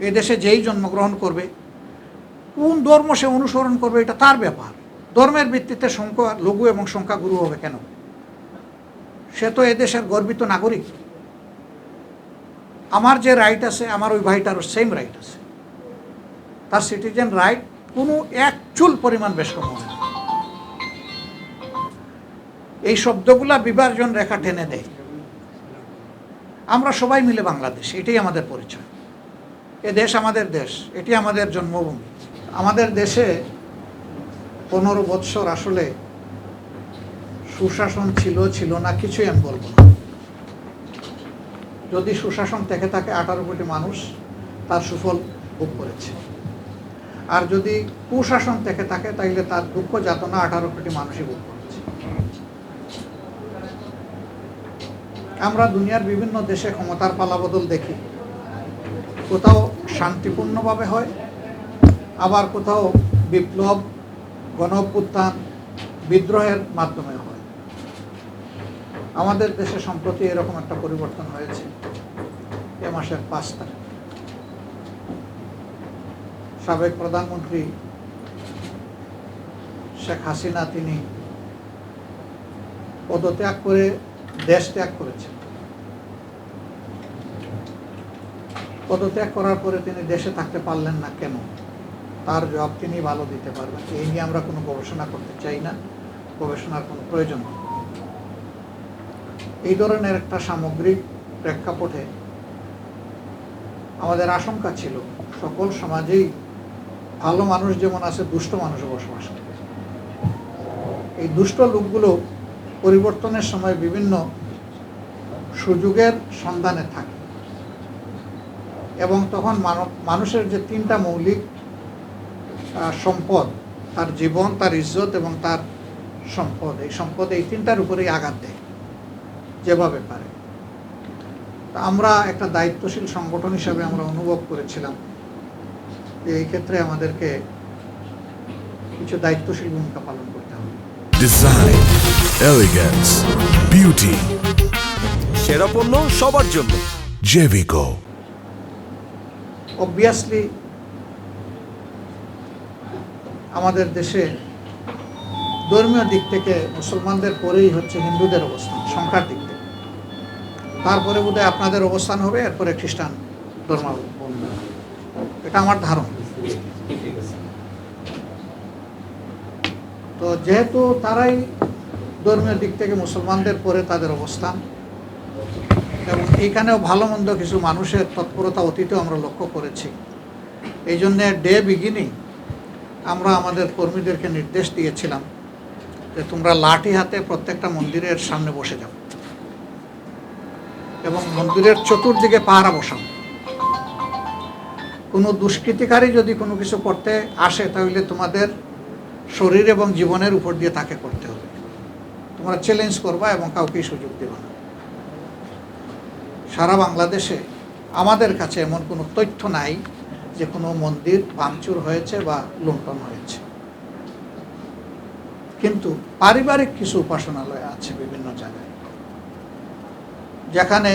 এই দেশে যেই জন্মগ্রহণ করবে, কোন ধর্ম সে অনুসরণ করবে এটা তার ব্যাপার। ধর্মের ভিত্তিতে সংখ্যা লঘু এবং সংখ্যা গুরু হবে কেন? সে তো এদেশের গর্বিত নাগরিক। আমার যে রাইট আছে আমার ওই ভাইটারও সেম রাইট আছে। তার সিটিজেন রাইট কোনো এক চুল পরিমাণ বেশ কম হবে না। এই শব্দগুলা বিভাজন রেখা টেনে দেয়। আমরা সবাই মিলে বাংলাদেশ, এটাই আমাদের পরিচয়। এ দেশ আমাদের দেশ, এটি আমাদের জন্মভূমি। আমাদের দেশে 15 বৎসর আসলে সুশাসন ছিল না কিছুই আমি বলবো না। যদি সুশাসন থেকে থাকে 18 কোটি মানুষ তার সুফল ভোগ করেছে, আর যদি কুশাসন থেকে থাকে তাইলে তার দুঃখ যাতনা 18 কোটি মানুষই ভোগ করেছে। আমরা দুনিয়ার বিভিন্ন দেশে ক্ষমতার পালাবদল দেখি, কোথাও শান্তিপূর্ণভাবে হয়, আবার কোথাও বিপ্লব, গণঅভ্যুত্থান, বিদ্রোহের মাধ্যমে হয়। আমাদের দেশে সম্প্রতি এরকম একটা পরিবর্তন হয়েছে এ মাসের 5 তারিখ। সাবেক প্রধানমন্ত্রী শেখ হাসিনা তিনি পদত্যাগ করে দেশ ত্যাগ করেছেন। পদত্যাগ করার পরে তিনি দেশে থাকতে পারলেন না কেন? তার জবাব তিনি ভালো দিতে পারবেন। এই নিয়ে আমরা কোনো গবেষণা করতে চাই না, গবেষণার কোনো প্রয়োজন নেই। এই ধরনের একটা সামগ্রিক প্রেক্ষাপটে আমাদের আশঙ্কা ছিল সকল সমাজেই ভালো মানুষ যেমন আছে, দুষ্ট মানুষও বসবাস করে। এই দুষ্ট লোকগুলো পরিবর্তনের সময় বিভিন্ন সুযোগের সন্ধানে থাকে এবং তখন মানুষের যে 3টা মৌলিক সম্পদ, তার জীবন, তার ইজ্জত এবং তার সম্পদ, এই সম্পদ এই 3টার উপরেই আঘাত দেয় যেভাবে পারে। আমরা একটা দায়িত্বশীল সংগঠন হিসাবে আমরা অনুভব করেছিলাম যে এই ক্ষেত্রে আমাদেরকে কিছু দায়িত্বশীল ভূমিকা পালন করতে হবে। ডিজাইন, এলিগেন্স, বিউটি, সেরা পণ্য সবার জন্য জেভিকো। অবভিয়াসলি আমাদের দেশে ধর্মীয় দিক থেকে মুসলমানদের পরেই হচ্ছে হিন্দুদের অবস্থান সংখ্যার দিক থেকে, তারপরে বোধহয় আপনাদের অবস্থান হবে, এরপরে খ্রিস্টান ধর্মাবলম্বী। এটা আমার ধারণা। তো যেহেতু তারাই ধর্মীয় দিক থেকে মুসলমানদের পরে তাদের অবস্থান, এবং এইখানেও ভালো মন্দ কিছু মানুষের তৎপরতা অতীতেও আমরা লক্ষ্য করেছি। এই জন্যে ডে বিগিনিং আমরা আমাদের কর্মীদেরকে নির্দেশ দিয়েছিলাম যে তোমরা লাঠি হাতে প্রত্যেকটা মন্দিরের সামনে বসে যাও এবং মন্দিরের চতুর্দিকে পাহারা বসাও। কোনো দুষ্কৃতিকারী যদি কোনো কিছু করতে আসে তাহলে তোমাদের শরীর এবং জীবনের উপর দিয়ে তাকে করতে হবে। তোমরা চ্যালেঞ্জ করবা এবং কাউকেই সুযোগ দেবা না। সারা বাংলাদেশে আমাদের কাছে এমন কোনো তথ্য নাই যে কোনো মন্দির ভাঙচুর হয়েছে বা লুণ্ঠন হয়েছে, কিন্তু পারিবারিক কিছু উপাসনালয় আছে বিভিন্ন জায়গায়, যেখানে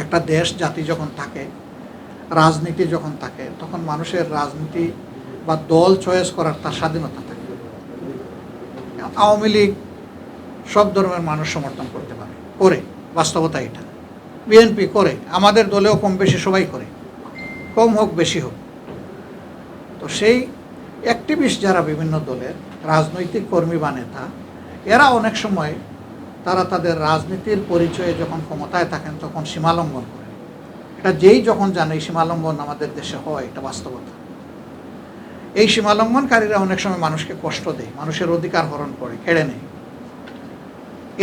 একটা দেশ জাতি যখন থাকে, রাজনীতি যখন থাকে, তখন মানুষের রাজনীতি বা দল চয়েস করার তার স্বাধীনতা থাকে। আওয়ামী লীগ সব ধর্মের মানুষ সমর্থন করতে পারে, করে, বাস্তবতা এটা। বিএনপি করে, আমাদের দলেও কম বেশি সবাই করে, কম হোক বেশি হোক। তো সেই অ্যাক্টিভিস্ট যারা বিভিন্ন দলের রাজনৈতিক কর্মী বা নেতা, এরা অনেক সময় তারা তাদের রাজনীতির পরিচয়ে যখন ক্ষমতায় থাকেন তখন সীমালঙ্ঘন করে। এটা যেই যখন জানে এই সীমালঙ্ঘন আমাদের দেশে হয়, এটা বাস্তবতা। এই সীমালঙ্ঘনকারীরা অনেক সময় মানুষকে কষ্ট দেয়, মানুষের অধিকার হরণ করে, কেড়ে নেয়।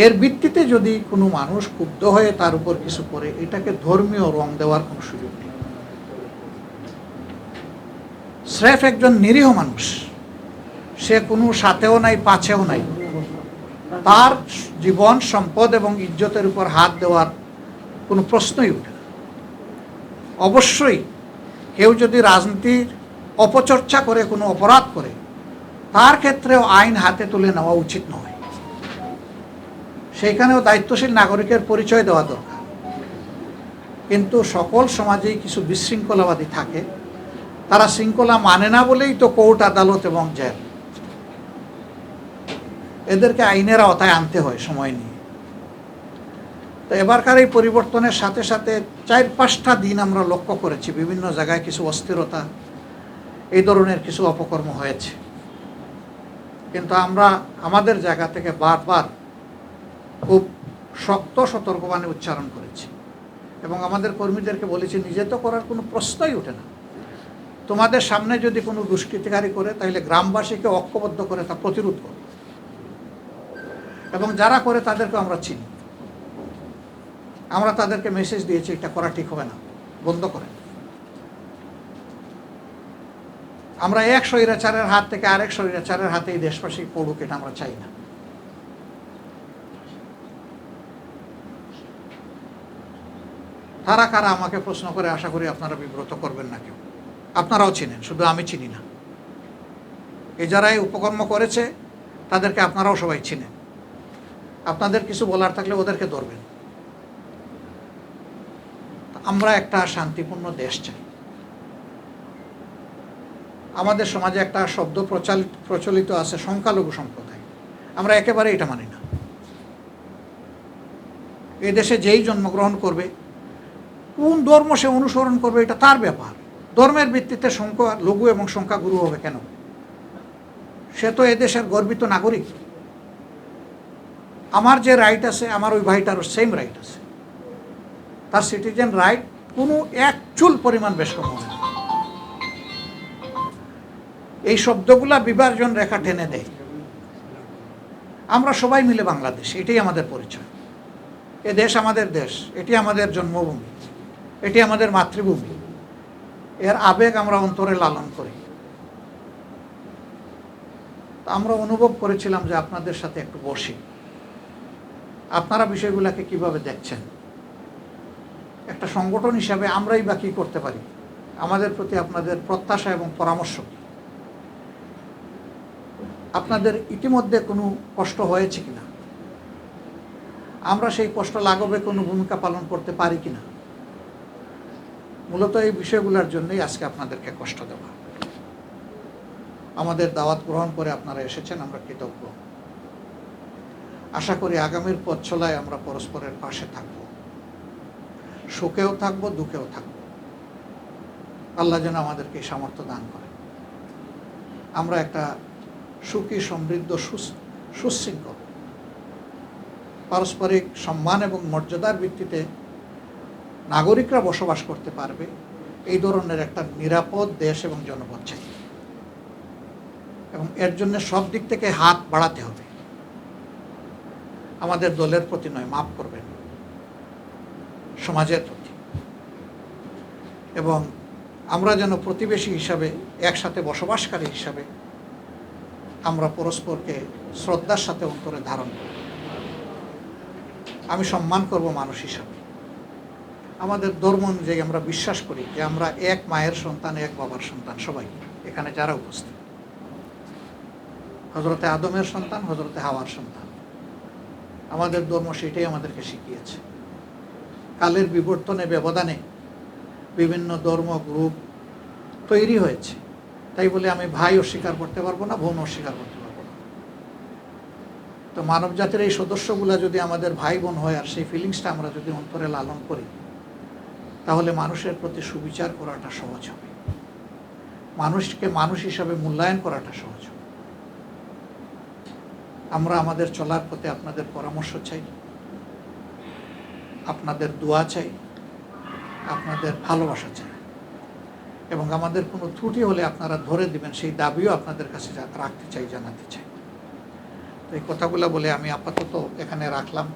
এর ভিত্তিতে যদি কোনো মানুষ ক্ষুব্ধ হয়ে তার উপর কিছু করে, এটাকে ধর্মীয় রং দেওয়ার কোনো সুযোগ নেই। স্রেফ একজন নিরীহ মানুষ, সে কোনো সাথেও নাই পাছেও নাই, তার জীবন, সম্পদ এবং ইজ্জতের উপর হাত দেওয়ার কোনো প্রশ্নই ওঠে না। অবশ্যই কেউ যদি রাজনীতির অপচর্চা করে, কোনো অপরাধ করে, তার ক্ষেত্রেও আইন হাতে তুলে নেওয়া উচিত নয়। সেইখানেও দায়িত্বশীল নাগরিকের পরিচয় দেওয়া দরকার। কিন্তু সকল সমাজেই কিছু বিশৃঙ্খলাবাদী থাকে, তারা শৃঙ্খলা মানে না বলেই তো কোর্ট, আদালত এবং জেল। এদেরকে আইনের আওতায় আনতে হয় সময় নিয়ে। তো এবারকার এই পরিবর্তনের সাথে সাথে 4-5টা দিন আমরা লক্ষ্য করেছি বিভিন্ন জায়গায় কিছু অস্থিরতা, এই ধরনের কিছু অপকর্ম হয়েছে। কিন্তু আমরা আমাদের জায়গা থেকে বারবার খুব শক্ত সতর্কবাণী উচ্চারণ করেছি এবং আমাদের কর্মীদেরকে বলেছি, নিজে তো করার কোনো প্রশ্নই ওঠে না। তোমাদের সামনে যদি কোনো দুষ্কৃতিকারী করে, তাহলে গ্রামবাসীকে ঐক্যবদ্ধ করে তা প্রতিরোধ করো, এবং যারা করে তাদেরকে আমরা চিনি। আমরা তাদেরকে মেসেজ দিয়েছি, এটা করা ঠিক হবে না, বন্ধ করেন। আমরা এক স্বৈরাচারের হাত থেকে আরেক স্বৈরাচারের হাতে এই দেশবাসী পড়ুক, এটা আমরা চাই না। তারা কারা আমাকে প্রশ্ন করে, আশা করি আপনারা বিব্রত করবেন না কেউ। আপনারাও চিনেন, শুধু আমি চিনি না। এই যারা এই উপকর্ম করেছে তাদেরকে আপনারাও সবাই চিনেন। আপনাদের কিছু বলার থাকলে ওদেরকে ধরবেন। আমরা একটা শান্তিপূর্ণ দেশ চাই। আমাদের সমাজে একটা শব্দ প্রচলিত আছে, সংখ্যালঘু সম্প্রদায়। আমরা একেবারে এটা মানি না। এই দেশে যেই জন্মগ্রহণ করবে, কোন ধর্ম সে অনুসরণ করবে, এটা তার ব্যাপার। ধর্মের ভিত্তিতে সংখ্যালঘু এবং সংখ্যাগুরু হবে কেন? সে তো এদেশের গর্বিত নাগরিক। আমার যে রাইট আছে, আমার ওই ভাইটারও সেম রাইট আছে। তার সিটিজেন রাইট কোনো এক চুল পরিমাণ বেশ কম হবে না। এই শব্দগুলা বিভাজন রেখা টেনে দেয়। আমরা সবাই মিলে বাংলাদেশ, এটাই আমাদের পরিচয়। এ দেশ আমাদের দেশ, এটি আমাদের জন্মভূমি, এটি আমাদের মাতৃভূমি। এর আবেগ আমরা অন্তরে লালন করি। আমরা অনুভব করেছিলাম যে আপনাদের সাথে একটু বসি, আপনারা বিষয়গুলোকে কিভাবে দেখছেন। একটা সংগঠন হিসাবে আমরাই বা কী করতে পারি, আমাদের প্রতি আপনাদের প্রত্যাশা এবং পরামর্শ। আপনাদের ইতিমধ্যে কোনো কষ্ট হয়েছে কিনা, আমরা সেই কষ্ট লাঘবে কোনো ভূমিকা পালন করতে পারি কিনা, মূলত এই বিষয়গুলোর জন্যই আজকে আপনাদেরকে কষ্ট দেওয়া। আমাদের দাওয়াত গ্রহণ করে আপনারা এসেছেন, আমরা কৃতজ্ঞ। আশা করি আগামীর পথ চলায় আমরা পরস্পরের পাশে থাকব, সুখেও থাকব, দুঃখেও থাকব। আল্লাহ যেন আমাদেরকে সামর্থ্য দান করেন। আমরা একটা সুখী, সমৃদ্ধ, সুশৃঙ্খল, পারস্পরিক সম্মান এবং মর্যাদার ভিত্তিতে নাগরিকরা বসবাস করতে পারবে, এই ধরনের একটা নিরাপদ দেশ এবং জনপদ চাই। এবং এর জন্য সব দিক থেকে হাত বাড়াতে হবে। আমাদের দলের প্রতি নয়, মাফ করবেন, সমাজের প্রতি। এবং আমরা যেন প্রতিবেশী হিসাবে, একসাথে বসবাসকারী হিসাবে আমরা পরস্পরকে শ্রদ্ধার সাথে অন্তরে ধারণ করি। আমি সম্মান করব মানুষ হিসাবে। আমাদের ধর্ম অনুযায়ী আমরা বিশ্বাস করি যে আমরা এক মায়ের সন্তান, এক বাবার সন্তান, সবাই এখানে যারা উপস্থিত। হযরতে আদমের সন্তান, হযরতে হাওয়ার সন্তান। আমাদের ধর্ম সেটাই আমাদেরকে শিখিয়েছে। কালের বিবর্তনে, ব্যবধানে বিভিন্ন ধর্ম গ্রুপ তৈরি হয়েছে। তাই বলে আমি ভাই অস্বীকার করতে পারবো না, বোন অস্বীকার করতে পারবো না। তো মানব জাতির এই সদস্যগুলা যদি আমাদের ভাই বোন হয়, আর সেই ফিলিংসটা আমরা যদি অন্তরে লালন করি, তাহলে মানুষের প্রতি সুবিচার করাটা সহজ হবে, মানুষকে মানুষ হিসাবে মূল্যায়ন করাটা সহজ হবে। আমরা আমাদের চলার পথে আপনাদের পরামর্শ চাই, আপনাদের দোয়া চাই, আপনাদের ভালোবাসা চাই, এবং আমাদের কোনো ত্রুটি হলে আপনারা ধরে দিবেন, সেই দাবিও আপনাদের কাছে রাখতে চাই, জানাতে চাই। তো এই কথাগুলো বলে আমি আপাতত এখানে রাখলাম।